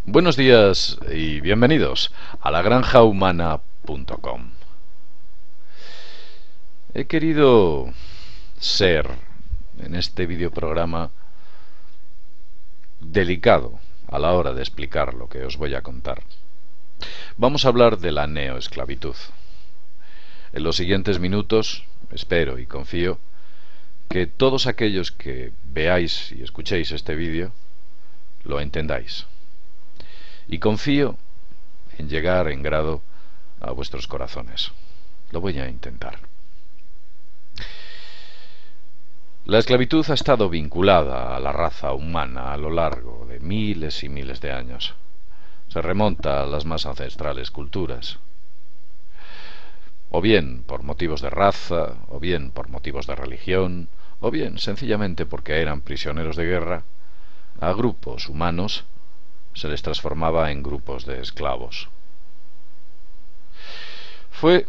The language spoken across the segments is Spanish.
Buenos días y bienvenidos a lagranjahumana.com. He querido ser en este videoprograma delicado a la hora de explicar lo que os voy a contar. Vamos a hablar de la neoesclavitud. En los siguientes minutos, espero y confío que todos aquellos que veáis y escuchéis este vídeo lo entendáis. Y confío en llegar en grado a vuestros corazones. Lo voy a intentar. La esclavitud ha estado vinculada a la raza humana a lo largo de miles y miles de años. Se remonta a las más ancestrales culturas. O bien por motivos de raza, o bien por motivos de religión, o bien sencillamente porque eran prisioneros de guerra, a grupos humanos se les transformaba en grupos de esclavos. Fue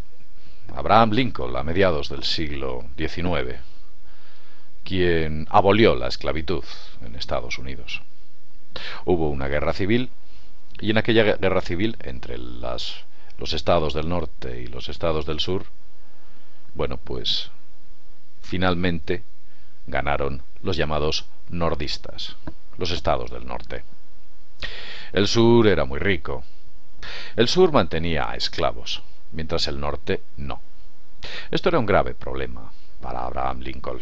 Abraham Lincoln, a mediados del siglo XIX, quien abolió la esclavitud en Estados Unidos. Hubo una guerra civil, y en aquella guerra civil, entre los estados del norte y los estados del sur, pues finalmente ganaron los llamados nordistas, los estados del norte. El sur era muy rico. El sur mantenía a esclavos, mientras el norte no. Esto era un grave problema para Abraham Lincoln,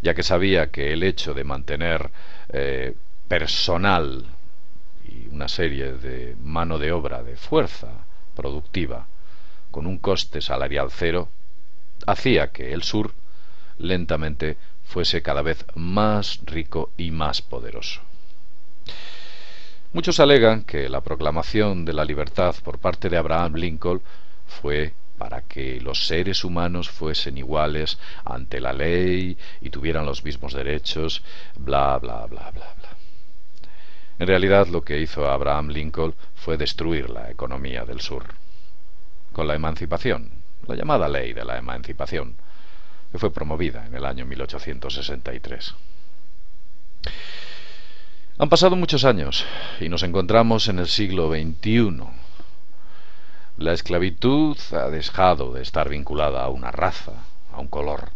ya que sabía que el hecho de mantener personal y una serie de mano de obra de fuerza productiva con un coste salarial cero hacía que el sur lentamente fuese cada vez más rico y más poderoso. Muchos alegan que la proclamación de la libertad por parte de Abraham Lincoln fue para que los seres humanos fuesen iguales ante la ley y tuvieran los mismos derechos, bla, bla, bla, bla, bla. En realidad, lo que hizo Abraham Lincoln fue destruir la economía del sur, con la emancipación, la llamada ley de la emancipación, que fue promovida en el año 1863. Han pasado muchos años y nos encontramos en el siglo XXI. La esclavitud ha dejado de estar vinculada a una raza, a un color.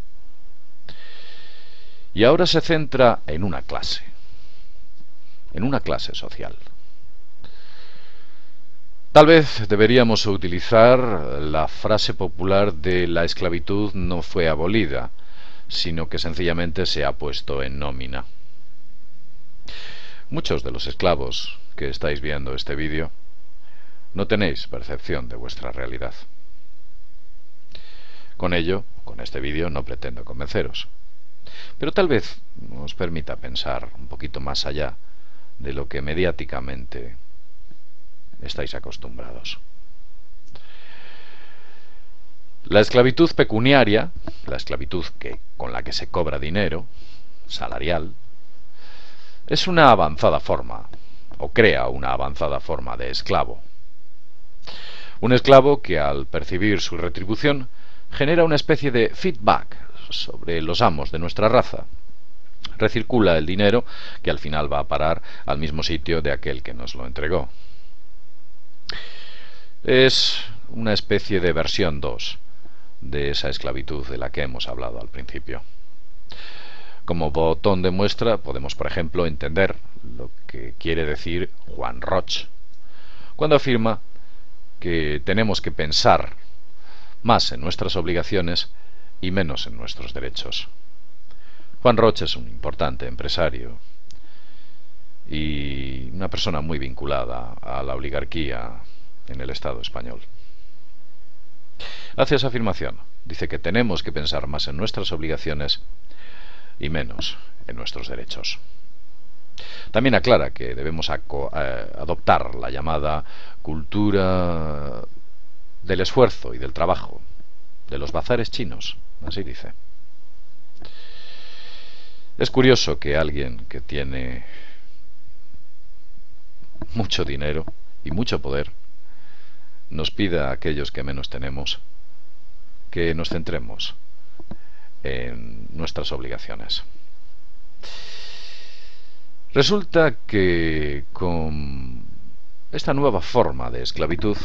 Y ahora se centra en una clase social. Tal vez deberíamos utilizar la frase popular de la esclavitud no fue abolida, sino que sencillamente se ha puesto en nómina. Muchos de los esclavos que estáis viendo este vídeo no tenéis percepción de vuestra realidad. Con ello, con este vídeo, no pretendo convenceros, pero tal vez os permita pensar un poquito más allá de lo que mediáticamente estáis acostumbrados. La esclavitud pecuniaria, la esclavitud con la que se cobra dinero, salarial, es una avanzada forma, o crea una avanzada forma de esclavo. Un esclavo que al percibir su retribución genera una especie de feedback sobre los amos de nuestra raza. Recircula el dinero que al final va a parar al mismo sitio de aquel que nos lo entregó. Es una especie de versión 2 de esa esclavitud de la que hemos hablado al principio. Como botón de muestra podemos, por ejemplo, entender lo que quiere decir Juan Roch cuando afirma que tenemos que pensar más en nuestras obligaciones y menos en nuestros derechos. Juan Roch es un importante empresario y una persona muy vinculada a la oligarquía en el Estado español. Hace esa afirmación. Dice que tenemos que pensar más en nuestras obligaciones y menos en nuestros derechos. También aclara que debemos adoptar la llamada cultura del esfuerzo y del trabajo, de los bazares chinos, así dice. Es curioso que alguien que tiene mucho dinero y mucho poder nos pida a aquellos que menos tenemos que nos centremos en nuestras obligaciones. Resulta que con esta nueva forma de esclavitud,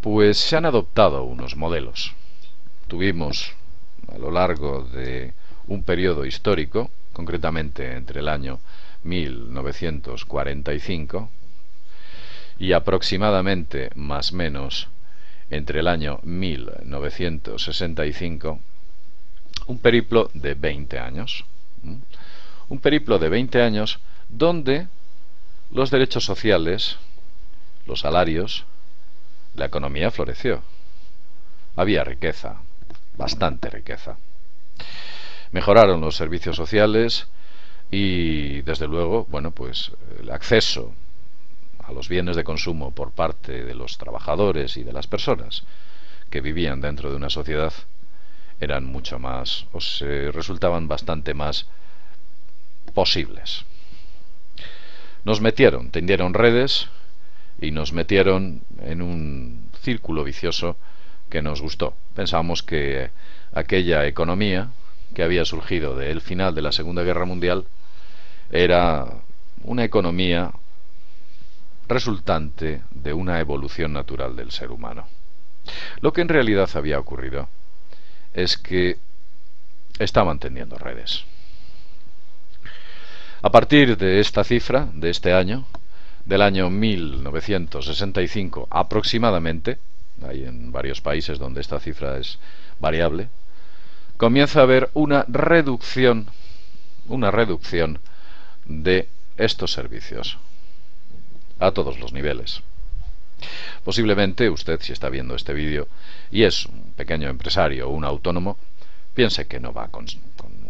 pues se han adoptado unos modelos. Tuvimos a lo largo de un periodo histórico, concretamente entre el año 1945 y aproximadamente más o menos entre el año 1965, un periplo de 20 años. Un periplo de 20 años donde los derechos sociales, los salarios, la economía floreció. Había riqueza, bastante riqueza. Mejoraron los servicios sociales y, desde luego, bueno, pues el acceso a los bienes de consumo por parte de los trabajadores y de las personas que vivían dentro de una sociedad eran mucho más, o se resultaban bastante más posibles. Nos metieron, tendieron redes y nos metieron en un círculo vicioso que nos gustó. Pensábamos que aquella economía que había surgido del final de la Segunda Guerra Mundial era una economía resultante de una evolución natural del ser humano. Lo que en realidad había ocurrido es que estaban tendiendo redes. A partir de esta cifra, de este año, del año 1965 aproximadamente, hay en varios países donde esta cifra es variable, comienza a haber una reducción de estos servicios a todos los niveles. Posiblemente usted, si está viendo este vídeo y es un pequeño empresario o un autónomo, piense que no va con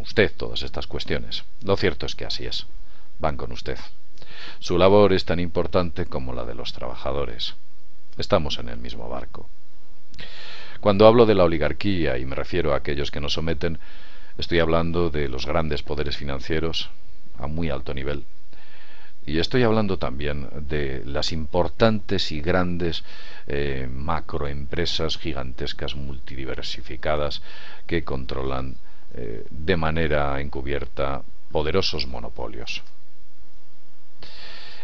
usted todas estas cuestiones. Lo cierto es que así es, van con usted. Su labor es tan importante como la de los trabajadores. Estamos en el mismo barco. Cuando hablo de la oligarquía y me refiero a aquellos que nos someten, estoy hablando de los grandes poderes financieros a muy alto nivel. Y estoy hablando también de las importantes y grandes macroempresas gigantescas multidiversificadas que controlan de manera encubierta poderosos monopolios.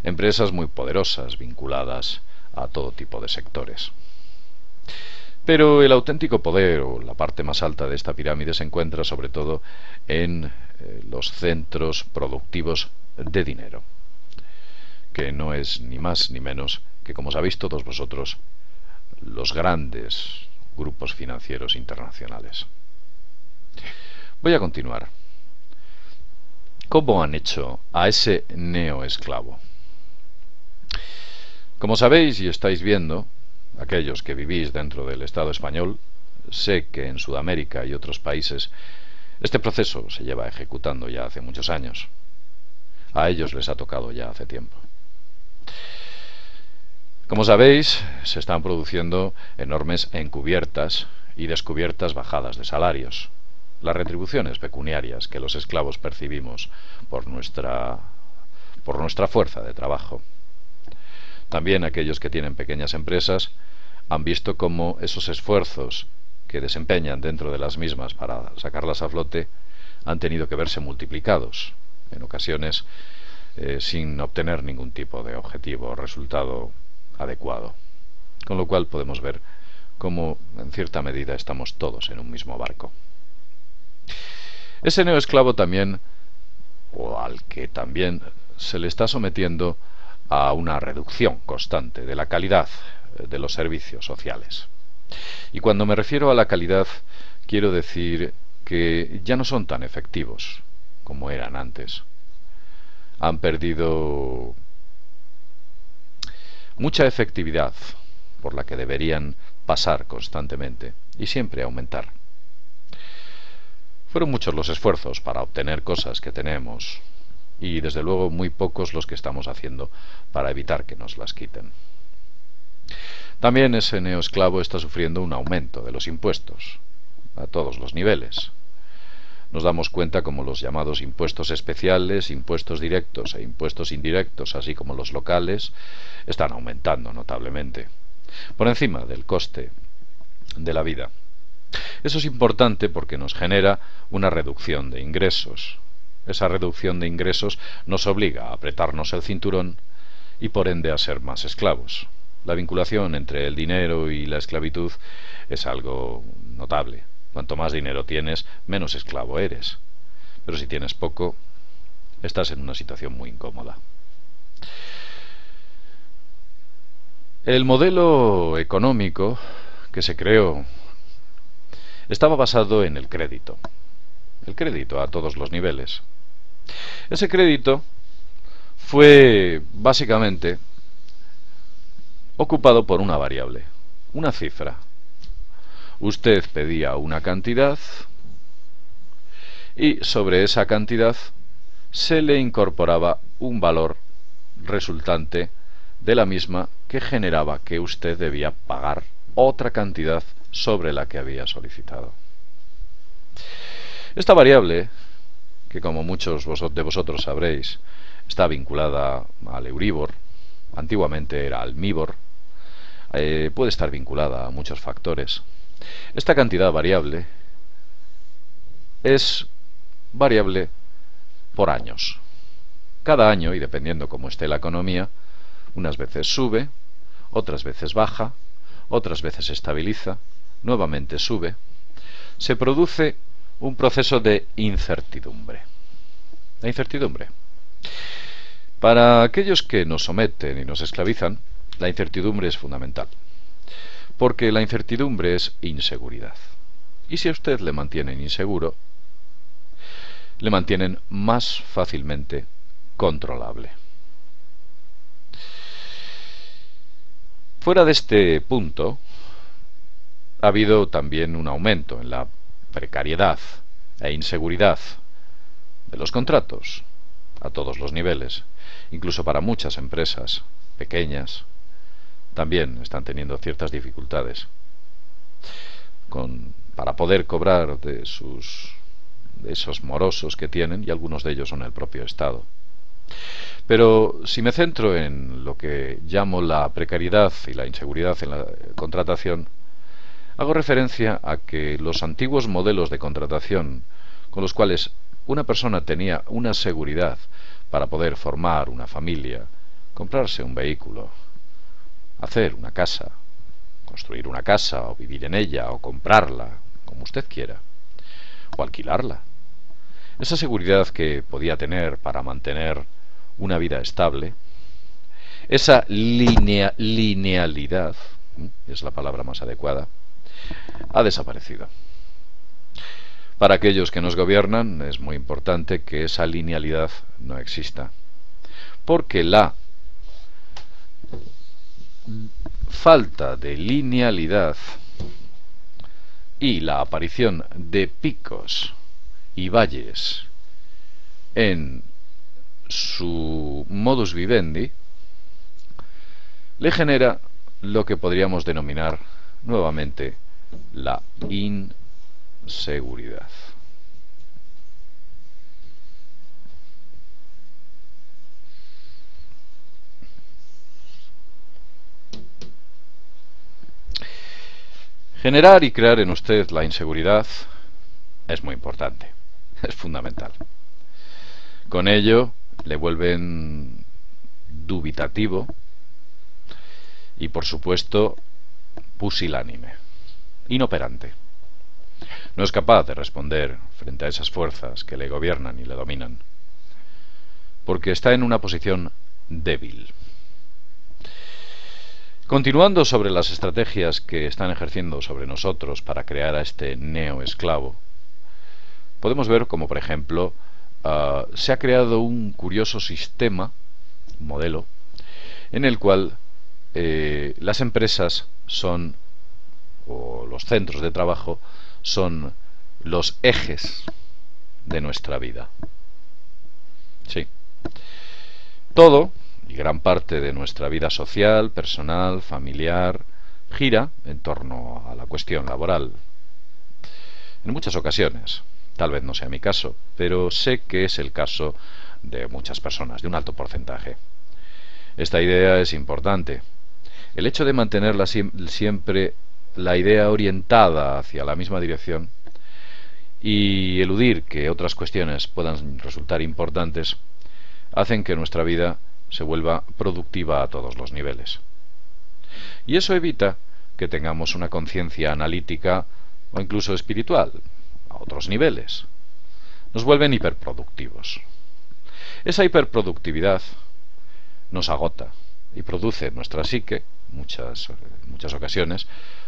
Empresas muy poderosas vinculadas a todo tipo de sectores. Pero el auténtico poder, o la parte más alta de esta pirámide, se encuentra sobre todo en los centros productivos de dinero, que no es ni más ni menos que, como sabéis todos vosotros, los grandes grupos financieros internacionales. Voy a continuar. ¿Cómo han hecho a ese neoesclavo? Como sabéis y estáis viendo, aquellos que vivís dentro del Estado español, sé que en Sudamérica y otros países este proceso se lleva ejecutando ya hace muchos años. A ellos les ha tocado ya hace tiempo. Como sabéis, se están produciendo enormes encubiertas y descubiertas bajadas de salarios. Las retribuciones pecuniarias que los esclavos percibimos por nuestra fuerza de trabajo. También aquellos que tienen pequeñas empresas han visto cómo esos esfuerzos que desempeñan dentro de las mismas para sacarlas a flote han tenido que verse multiplicados, en ocasiones sin obtener ningún tipo de objetivo o resultado adecuado. Con lo cual podemos ver cómo en cierta medida estamos todos en un mismo barco. Ese neoesclavo también, o al que también se le está sometiendo a una reducción constante de la calidad de los servicios sociales. Y cuando me refiero a la calidad, quiero decir que ya no son tan efectivos como eran antes. Han perdido mucha efectividad por la que deberían pasar constantemente y siempre aumentar. Fueron muchos los esfuerzos para obtener cosas que tenemos y desde luego muy pocos los que estamos haciendo para evitar que nos las quiten. También ese neoesclavo está sufriendo un aumento de los impuestos a todos los niveles. Nos damos cuenta como los llamados impuestos especiales, impuestos directos e impuestos indirectos, así como los locales, están aumentando notablemente, por encima del coste de la vida. Eso es importante porque nos genera una reducción de ingresos. Esa reducción de ingresos nos obliga a apretarnos el cinturón y por ende a ser más esclavos. La vinculación entre el dinero y la esclavitud es algo notable. Cuanto más dinero tienes, menos esclavo eres. Pero si tienes poco, estás en una situación muy incómoda. El modelo económico que se creó estaba basado en el crédito a todos los niveles. Ese crédito fue básicamente ocupado por una variable, una cifra. Usted pedía una cantidad y sobre esa cantidad se le incorporaba un valor resultante de la misma que generaba que usted debía pagar otra cantidad sobre la que había solicitado. Esta variable, que como muchos de vosotros sabréis, está vinculada al Euribor, antiguamente era al MIBOR, puede estar vinculada a muchos factores. Esta cantidad variable es variable por años. Cada año, y dependiendo cómo esté la economía, unas veces sube, otras veces baja, otras veces se estabiliza, nuevamente sube. Se produce un proceso de incertidumbre. La incertidumbre. Para aquellos que nos someten y nos esclavizan, la incertidumbre es fundamental. Porque la incertidumbre es inseguridad. Y si a usted le mantienen inseguro, le mantienen más fácilmente controlable. Fuera de este punto, ha habido también un aumento en la precariedad e inseguridad de los contratos a todos los niveles, incluso para muchas empresas pequeñas también están teniendo ciertas dificultades para poder cobrar de esos morosos que tienen, y algunos de ellos son el propio Estado. Pero si me centro en lo que llamo la precariedad y la inseguridad en la contratación, hago referencia a que los antiguos modelos de contratación con los cuales una persona tenía una seguridad para poder formar una familia, comprarse un vehículo, hacer una casa, construir una casa o vivir en ella o comprarla, como usted quiera, o alquilarla. Esa seguridad que podía tener para mantener una vida estable, esa linealidad, es la palabra más adecuada, ha desaparecido. Para aquellos que nos gobiernan es muy importante que esa linealidad no exista, porque la falta de linealidad y la aparición de picos y valles en su modus vivendi le genera lo que podríamos denominar nuevamente la inseguridad. Generar y crear en usted la inseguridad es muy importante, es fundamental. Con ello le vuelven dubitativo y, por supuesto, pusilánime, inoperante. No es capaz de responder frente a esas fuerzas que le gobiernan y le dominan, porque está en una posición débil. Continuando sobre las estrategias que están ejerciendo sobre nosotros para crear a este neoesclavo, podemos ver como, por ejemplo, se ha creado un curioso sistema, un modelo, en el cual las empresas son, o los centros de trabajo, son los ejes de nuestra vida. Sí. Todo y gran parte de nuestra vida social, personal, familiar, gira en torno a la cuestión laboral. En muchas ocasiones, tal vez no sea mi caso, pero sé que es el caso de muchas personas, de un alto porcentaje. Esta idea es importante. El hecho de mantenerla siempre la idea orientada hacia la misma dirección y eludir que otras cuestiones puedan resultar importantes, hacen que nuestra vida se vuelva productiva a todos los niveles. Y eso evita que tengamos una conciencia analítica o incluso espiritual a otros niveles. Nos vuelven hiperproductivos. Esa hiperproductividad nos agota y produce en nuestra psique, muchas ocasiones,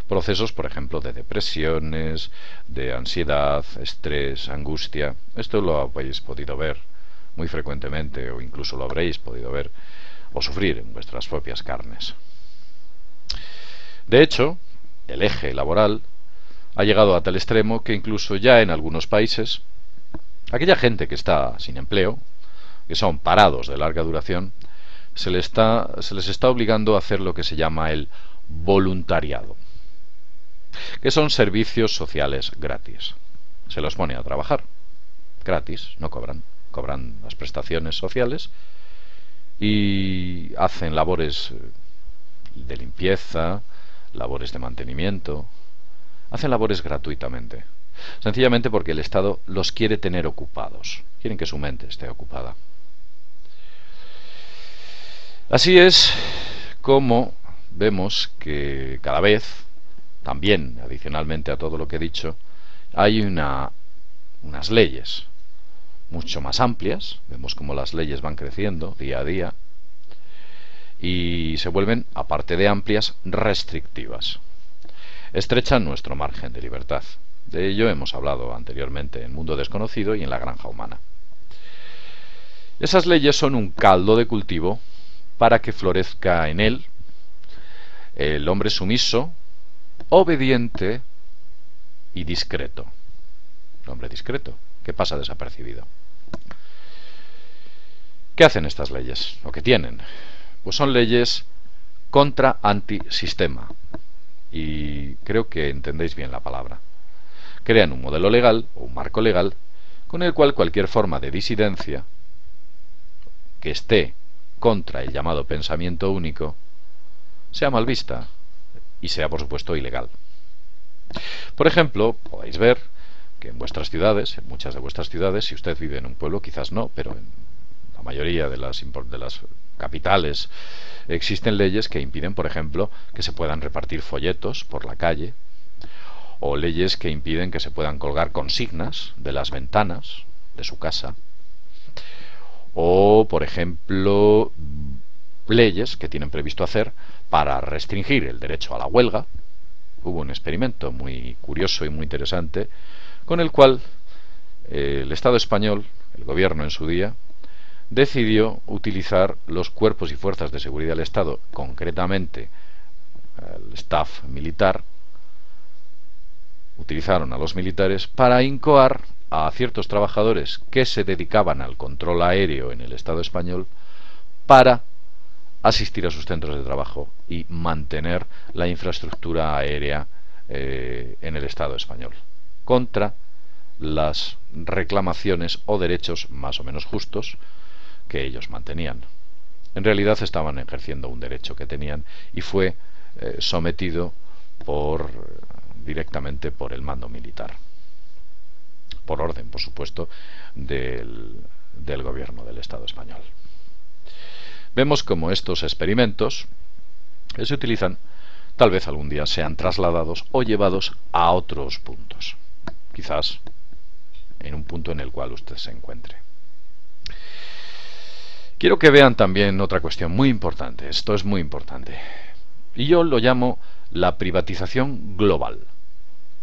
procesos, por ejemplo, de depresiones, de ansiedad, estrés, angustia. Esto lo habéis podido ver muy frecuentemente, o incluso lo habréis podido ver o sufrir en vuestras propias carnes. De hecho, el eje laboral ha llegado a tal extremo que incluso ya en algunos países, aquella gente que está sin empleo, que son parados de larga duración, se les está obligando a hacer lo que se llama el voluntariado, que son servicios sociales gratis. Se los pone a trabajar gratis, no cobran las prestaciones sociales y hacen labores de limpieza, labores de mantenimiento, hacen labores gratuitamente, sencillamente porque el Estado los quiere tener ocupados, quieren que su mente esté ocupada. Así es como vemos que cada vez, también adicionalmente a todo lo que he dicho, hay unas leyes mucho más amplias. Vemos cómo las leyes van creciendo día a día y se vuelven, aparte de amplias, restrictivas. Estrechan nuestro margen de libertad. De ello hemos hablado anteriormente en Mundo Desconocido y en La Granja Humana. Esas leyes son un caldo de cultivo para que florezca en él el hombre sumiso, obediente y discreto. El hombre discreto, que pasa desapercibido. ¿Qué hacen estas leyes? ¿O qué tienen? Pues son leyes contra antisistema. Y creo que entendéis bien la palabra. Crean un modelo legal o un marco legal con el cual cualquier forma de disidencia que esté contra el llamado pensamiento único sea mal vista y sea, por supuesto, ilegal. Por ejemplo, podéis ver que en vuestras ciudades, en muchas de vuestras ciudades, si usted vive en un pueblo, quizás no, pero en la mayoría de las capitales existen leyes que impiden, por ejemplo, que se puedan repartir folletos por la calle, o leyes que impiden que se puedan colgar consignas de las ventanas de su casa, o, por ejemplo, leyes que tienen previsto hacer para restringir el derecho a la huelga. Hubo un experimento muy curioso y muy interesante con el cual el Estado español, el gobierno en su día, decidió utilizar los cuerpos y fuerzas de seguridad del Estado, concretamente el staff militar. Utilizaron a los militares para incoar a ciertos trabajadores que se dedicaban al control aéreo en el Estado español para asistir a sus centros de trabajo y mantener la infraestructura aérea en el Estado español, contra las reclamaciones o derechos más o menos justos que ellos mantenían. En realidad estaban ejerciendo un derecho que tenían y fue sometido directamente por el mando militar, por orden, por supuesto, del gobierno del Estado español. Vemos cómo estos experimentos que se utilizan tal vez algún día sean trasladados o llevados a otros puntos, quizás en un punto en el cual usted se encuentre. Quiero que vean también otra cuestión muy importante. Esto es muy importante y yo lo llamo la privatización global.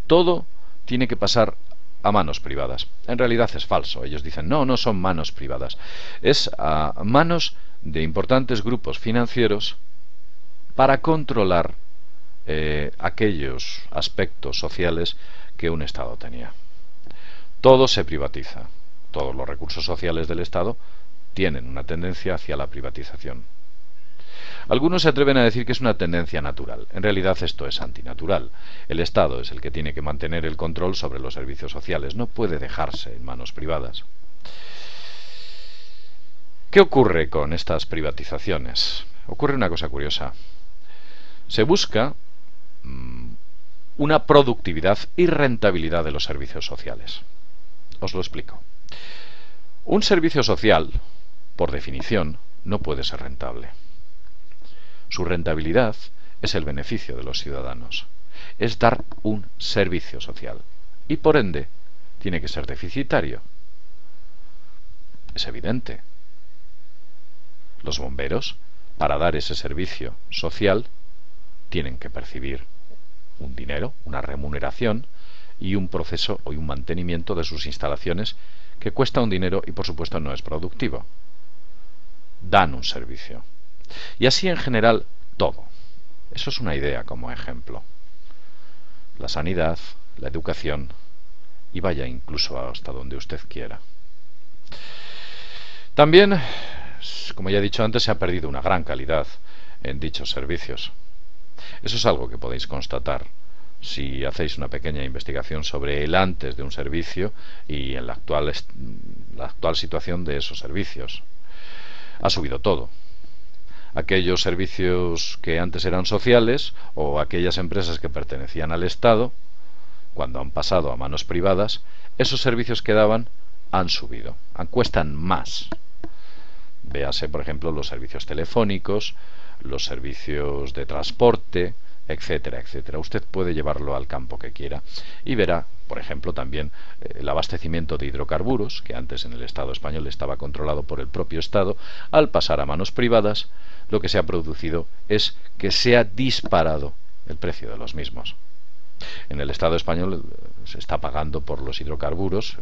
Todo tiene que pasar a manos privadas. En realidad es falso. Ellos dicen, no son manos privadas. Es a manos de importantes grupos financieros para controlar aquellos aspectos sociales que un Estado tenía. Todo se privatiza. Todos los recursos sociales del Estado tienen una tendencia hacia la privatización. Algunos se atreven a decir que es una tendencia natural. En realidad esto es antinatural. El Estado es el que tiene que mantener el control sobre los servicios sociales. No puede dejarse en manos privadas. ¿Qué ocurre con estas privatizaciones? Ocurre una cosa curiosa. Se busca una productividad y rentabilidad de los servicios sociales. Os lo explico. Un servicio social, por definición, no puede ser rentable. Su rentabilidad es el beneficio de los ciudadanos, es dar un servicio social y por ende tiene que ser deficitario. Es evidente. Los bomberos, para dar ese servicio social, tienen que percibir un dinero, una remuneración y un proceso o un mantenimiento de sus instalaciones que cuesta un dinero y por supuesto no es productivo. Dan un servicio. Y así en general todo. Eso es una idea como ejemplo. La sanidad, la educación y vaya incluso hasta donde usted quiera. También, como ya he dicho antes, se ha perdido una gran calidad en dichos servicios. Eso es algo que podéis constatar si hacéis una pequeña investigación sobre el antes de un servicio y en la actual situación de esos servicios. Ha subido todo. Aquellos servicios que antes eran sociales o aquellas empresas que pertenecían al Estado, cuando han pasado a manos privadas, esos servicios que daban han subido, cuestan más. Véase, por ejemplo, los servicios telefónicos, los servicios de transporte, etcétera, etcétera. Usted puede llevarlo al campo que quiera y verá, por ejemplo, también el abastecimiento de hidrocarburos, que antes en el Estado español estaba controlado por el propio Estado. Al pasar a manos privadas, lo que se ha producido es que se ha disparado el precio de los mismos. En el Estado español se está pagando por los hidrocarburos,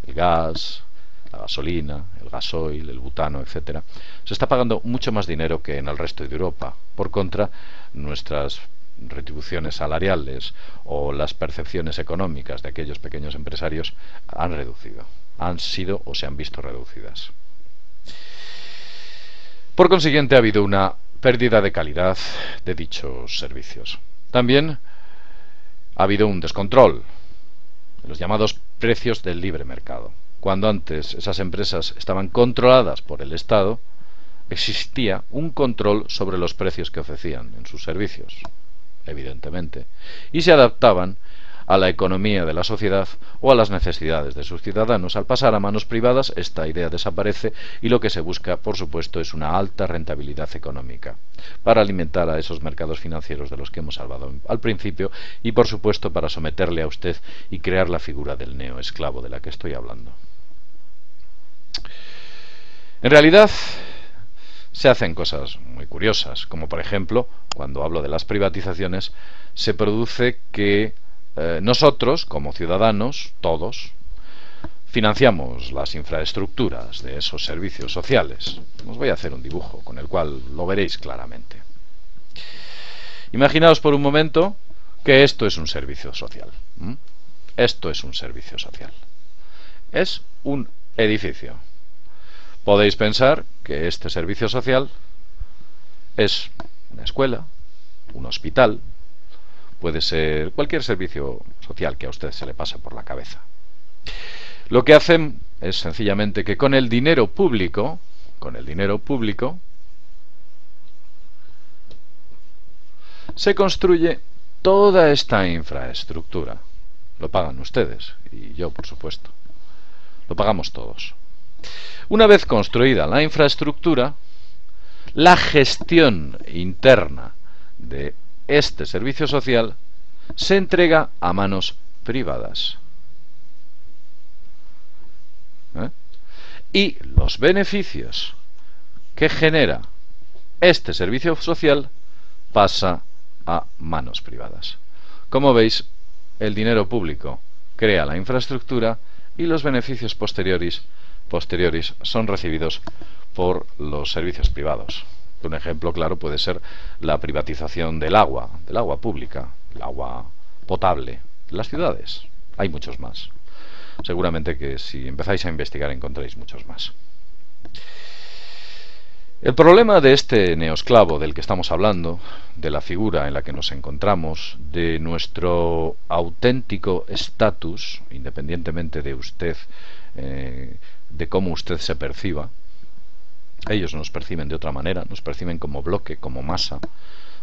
el gas, la gasolina, el gasoil, el butano, etcétera. Se está pagando mucho más dinero que en el resto de Europa. Por contra, nuestras retribuciones salariales o las percepciones económicas de aquellos pequeños empresarios han reducido, han sido o se han visto reducidas. Por consiguiente, ha habido una pérdida de calidad de dichos servicios. También ha habido un descontrol, los llamados precios del libre mercado. Cuando antes esas empresas estaban controladas por el Estado, existía un control sobre los precios que ofrecían en sus servicios, evidentemente, y se adaptaban a la economía de la sociedad o a las necesidades de sus ciudadanos. Al pasar a manos privadas, esta idea desaparece y lo que se busca, por supuesto, es una alta rentabilidad económica para alimentar a esos mercados financieros de los que hemos hablado al principio y, por supuesto, para someterle a usted y crear la figura del neoesclavo de la que estoy hablando. En realidad, se hacen cosas muy curiosas, como por ejemplo, cuando hablo de las privatizaciones, se produce que nosotros, como ciudadanos, todos, financiamos las infraestructuras de esos servicios sociales. Os voy a hacer un dibujo con el cual lo veréis claramente. Imaginaos por un momento que esto es un servicio social. Esto es un servicio social. Es un edificio. Podéis pensar que este servicio social es una escuela, un hospital, puede ser cualquier servicio social que a usted se le pase por la cabeza. Lo que hacen es sencillamente que con el dinero público, se construye toda esta infraestructura. Lo pagan ustedes y yo, por supuesto. Lo pagamos todos. Una vez construida la infraestructura, la gestión interna de este servicio social se entrega a manos privadas. Y los beneficios que genera este servicio social pasa a manos privadas. Como veis, el dinero público crea la infraestructura y los beneficios posteriores son recibidos por los servicios privados. Un ejemplo claro puede ser la privatización del agua pública, el agua potable en las ciudades. Hay muchos más. Seguramente que si empezáis a investigar encontréis muchos más. El problema de este neoesclavo del que estamos hablando, de la figura en la que nos encontramos, de nuestro auténtico estatus, independientemente de usted, de cómo usted se perciba, ellos nos perciben de otra manera, nos perciben como bloque, como masa.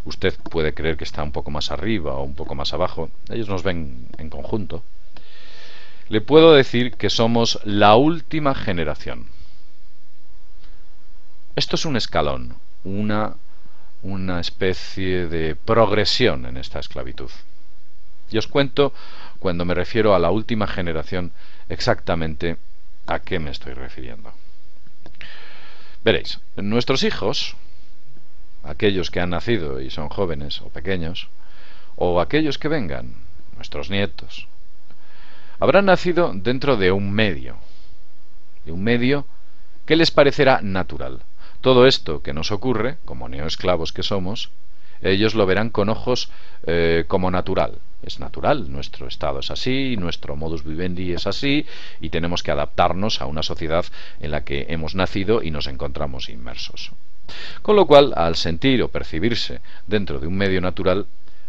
Usted puede creer que está un poco más arriba o un poco más abajo, ellos nos ven en conjunto. Le puedo decir que somos la última generación. Esto es un escalón, una especie de progresión en esta esclavitud. Y os cuento, cuando me refiero a la última generación, exactamente a qué me estoy refiriendo. Veréis, nuestros hijos, aquellos que han nacido y son jóvenes o pequeños, o aquellos que vengan, nuestros nietos, habrán nacido dentro de un medio que les parecerá natural. Todo esto que nos ocurre, como neoesclavos que somos, ellos lo verán con ojos como natural. Es natural, nuestro estado es así, nuestro modus vivendi es así, y tenemos que adaptarnos a una sociedad en la que hemos nacido y nos encontramos inmersos. Con lo cual, al sentir o percibirse dentro de un medio natural,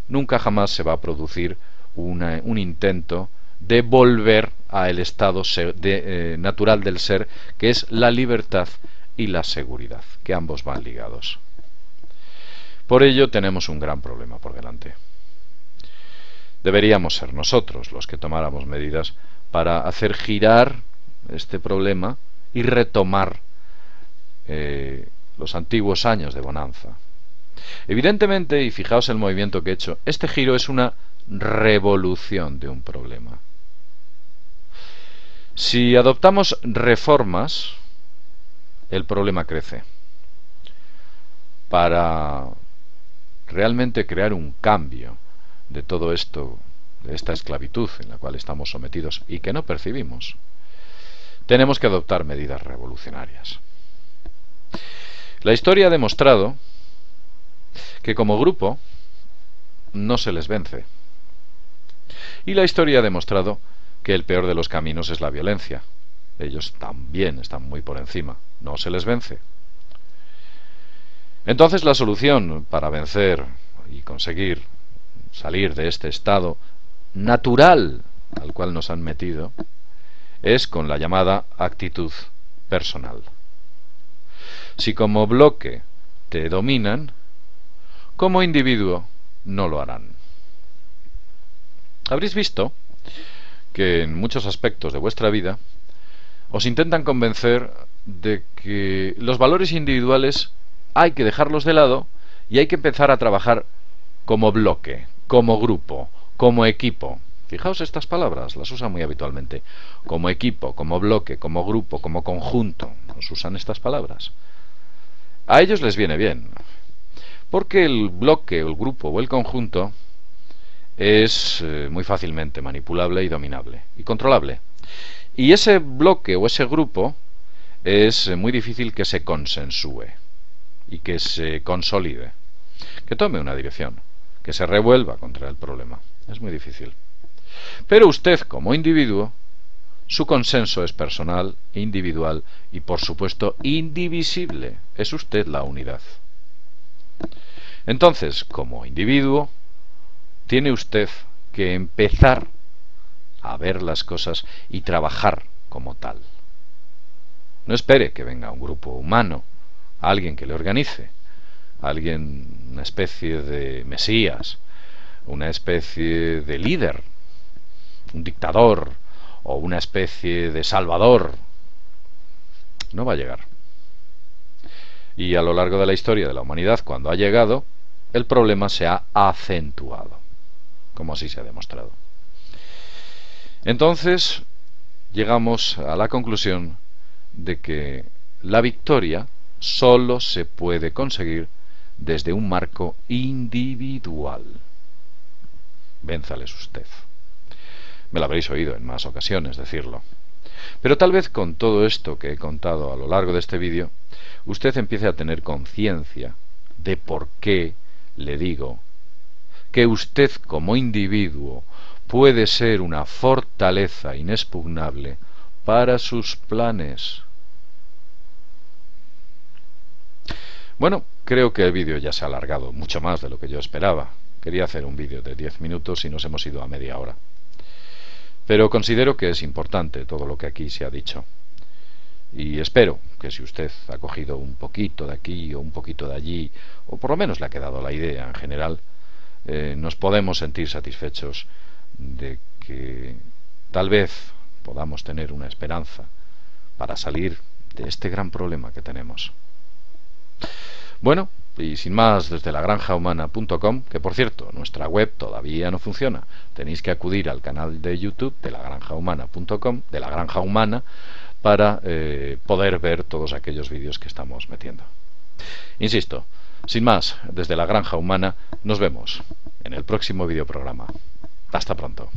nunca jamás se va a producir un intento de volver al estado natural del ser, que es la libertad y la seguridad, que ambos van ligados. Por ello tenemos un gran problema por delante. Deberíamos ser nosotros los que tomáramos medidas para hacer girar este problema y retomar los antiguos años de bonanza. Evidentemente, y fijaos el movimiento que he hecho, este giro es una revolución de un problema. Si adoptamos reformas, el problema crece. Para realmente crear un cambio de todo esto, de esta esclavitud en la cual estamos sometidos y que no percibimos, tenemos que adoptar medidas revolucionarias. La historia ha demostrado que como grupo no se les vence. Y la historia ha demostrado que el peor de los caminos es la violencia. Ellos también están muy por encima. No se les vence. Entonces la solución para vencer y conseguir salir de este estado natural al cual nos han metido es con la llamada actitud personal. Si como bloque te dominan, como individuo no lo harán. Habréis visto que en muchos aspectos de vuestra vida os intentan convencer de que los valores individuales hay que dejarlos de lado y hay que empezar a trabajar como bloque, como grupo, como equipo. Fijaos, estas palabras las usan muy habitualmente. Como equipo, como bloque, como grupo, como conjunto. Nos usan estas palabras. A ellos les viene bien, porque el bloque, o el grupo o el conjunto es muy fácilmente manipulable y dominable y controlable. Y ese bloque o ese grupo es muy difícil que se consensúe y que se consolide, que tome una dirección, que se revuelva contra el problema. Es muy difícil. Pero usted, como individuo, su consenso es personal, individual y, por supuesto, indivisible. Es usted la unidad. Entonces, como individuo, tiene usted que empezar a ver las cosas y trabajar como tal. No espere que venga un grupo humano, alguien que le organice, alguien, una especie de mesías, una especie de líder, un dictador o una especie de salvador. No va a llegar. Y a lo largo de la historia de la humanidad, cuando ha llegado, el problema se ha acentuado, como así se ha demostrado. Entonces, llegamos a la conclusión de que la victoria solo se puede conseguir desde un marco individual. Vénzales usted. Me lo habréis oído en más ocasiones decirlo. Pero tal vez con todo esto que he contado a lo largo de este vídeo, usted empiece a tener conciencia de por qué le digo que usted como individuo puede ser una fortaleza inexpugnable para sus planes. Bueno, creo que el vídeo ya se ha alargado mucho más de lo que yo esperaba. Quería hacer un vídeo de 10 minutos y nos hemos ido a media hora. Pero considero que es importante todo lo que aquí se ha dicho. Y espero que si usted ha cogido un poquito de aquí o un poquito de allí, o por lo menos le ha quedado la idea en general, nos podemos sentir satisfechos de que tal vez podamos tener una esperanza para salir de este gran problema que tenemos. Bueno, y sin más, desde lagranjahumana.com, que por cierto, nuestra web todavía no funciona. Tenéis que acudir al canal de YouTube de lagranjahumana.com, de La Granja Humana, para poder ver todos aquellos vídeos que estamos metiendo. Insisto, sin más, desde La Granja Humana, nos vemos en el próximo videoprograma. Hasta pronto.